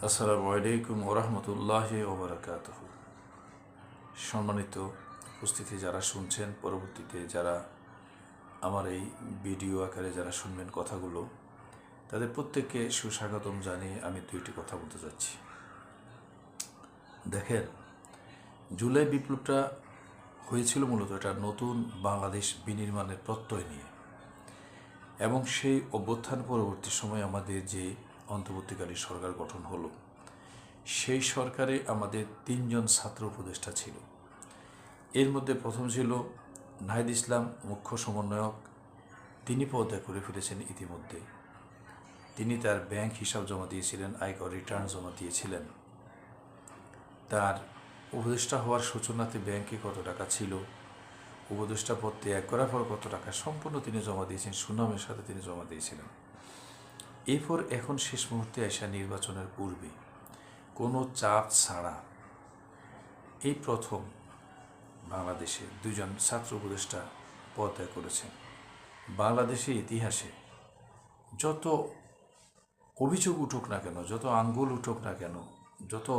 আসসালামু আলাইকুম ওরহমতুল্লাহি ওবরাকাতুহু। সম্মানিত উপস্থিতি যারা শুনছেন, পরবর্তীতে যারা আমার এই ভিডিও আকারে যারা শুনবেন কথাগুলো, তাদের প্রত্যেককে সুস্বাগতম জানিয়ে আমি দুইটি কথা বলতে যাচ্ছি। দেখেন, জুলাই বিপ্লবটা হয়েছিল মূলত এটা নতুন বাংলাদেশ বিনির্মাণের প্রত্যয় নিয়ে, এবং সেই অভ্যুত্থান পরবর্তী সময় আমাদের যে অন্তর্বর্তীকালীন সরকার গঠন হলো, সেই সরকারে আমাদের 3জন ছাত্র উপদেষ্টা ছিল। এর মধ্যে প্রথম ছিল নাহিদ ইসলাম, মুখ্য সমন্বয়ক। তিনি পদত্যাগ করে ফেলেছেন ইতিমধ্যে। তিনি তার ব্যাংক হিসাব জমা দিয়েছিলেন, আয়কর রিটার্ন জমা দিয়েছিলেন। তার উপদেষ্টা হওয়ার সূচনাতে ব্যাংকে কত টাকা ছিল, উপদেষ্টা পদ ত্যাগ করার পর কত টাকা সম্পূর্ণ তিনি জমা দিয়েছেন, সুনামের সাথে তিনি জমা দিয়েছিলেন। এরপর এখন শেষ মুহূর্তে আসা নির্বাচনের পূর্বে কোনো চাপ ছাড়া এই প্রথম বাংলাদেশে 2জন ছাত্র উপদেষ্টা পদত্যাগ করেছেন। বাংলাদেশের ইতিহাসে যত অভিযোগ উঠুক না কেন, যত আঙ্গুল উঠুক না কেন, যত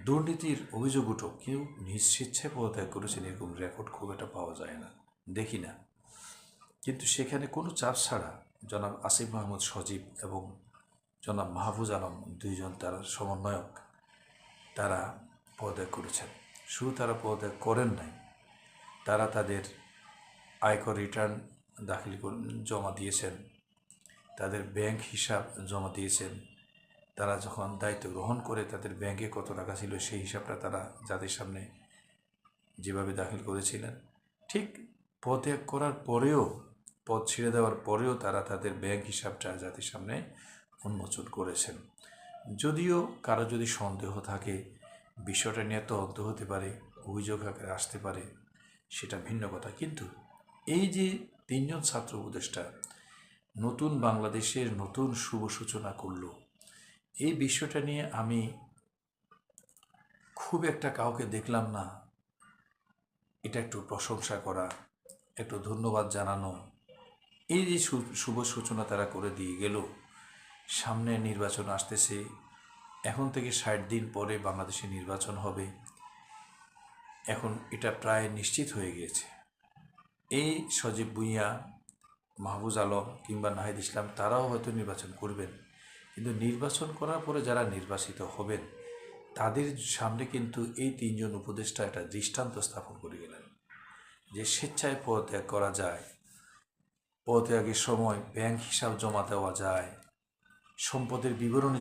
দুর্নীতির অভিযোগ উঠুক, কেউ নিজ স্বেচ্ছায় পদত্যাগ করেছেন এরকম রেকর্ড খুব একটা পাওয়া যায় না, দেখি না। কিন্তু সেখানে কোনো চাপ ছাড়া জনাব আসিফ মাহমুদ সজীব এবং জনাব মাহফুজ আলম, 2জন তারা সমন্বয়ক, তারা পদত্যাগ করেছেন। শুধু তারা পদত্যাগ করেন নাই, তারা তাদের আয়কর রিটার্ন জমা দিয়েছেন, তাদের ব্যাংক হিসাব জমা দিয়েছেন। তারা যখন দায়িত্ব গ্রহণ করে তাদের ব্যাংকে কত টাকা ছিল সেই হিসাবটা তারা জাতির সামনে যেভাবে দাখিল করেছিলেন, ঠিক পদত্যাগ করার পরেও, পদ ছেড়ে দেওয়ার পরেও তারা তাদের ব্যাংক হিসাবটা জাতির সামনে উন্মোচন করেছেন। যদিও কারো যদি সন্দেহ থাকে, বিষয়টা নিয়ে তদন্ত হতে পারে, অভিযোগ আকারে আসতে পারে, সেটা ভিন্ন কথা। কিন্তু এই যে 3জন ছাত্র উপদেষ্টা নতুন বাংলাদেশের নতুন শুভ সূচনা করল, এই বিষয়টা নিয়ে আমি খুব একটা কাউকে দেখলাম না এটা একটু প্রশংসা করা, একটু ধন্যবাদ জানানো। এই যে শুভ সূচনা তারা করে দিয়ে গেল, সামনে নির্বাচন আসতেছে, এখন থেকে 60 দিন পরে বাংলাদেশে নির্বাচন হবে, এখন এটা প্রায় নিশ্চিত হয়ে গিয়েছে। এই সজীব ভুঁইয়া, মাহফুজ আলম কিংবা নাহিদ ইসলাম তারাও হয়তো নির্বাচন করবেন, কিন্তু নির্বাচন করার পরে যারা নির্বাচিত হবেন তাদের সামনে কিন্তু এই 3জন উপদেষ্টা একটা দৃষ্টান্ত স্থাপন করে গেলেন যে স্বেচ্ছায় পদত্যাগ করা যায়, পদত্যাগের সময় ব্যাংক হিসাব জমা দেওয়া যায়, সম্পদের বিবরণী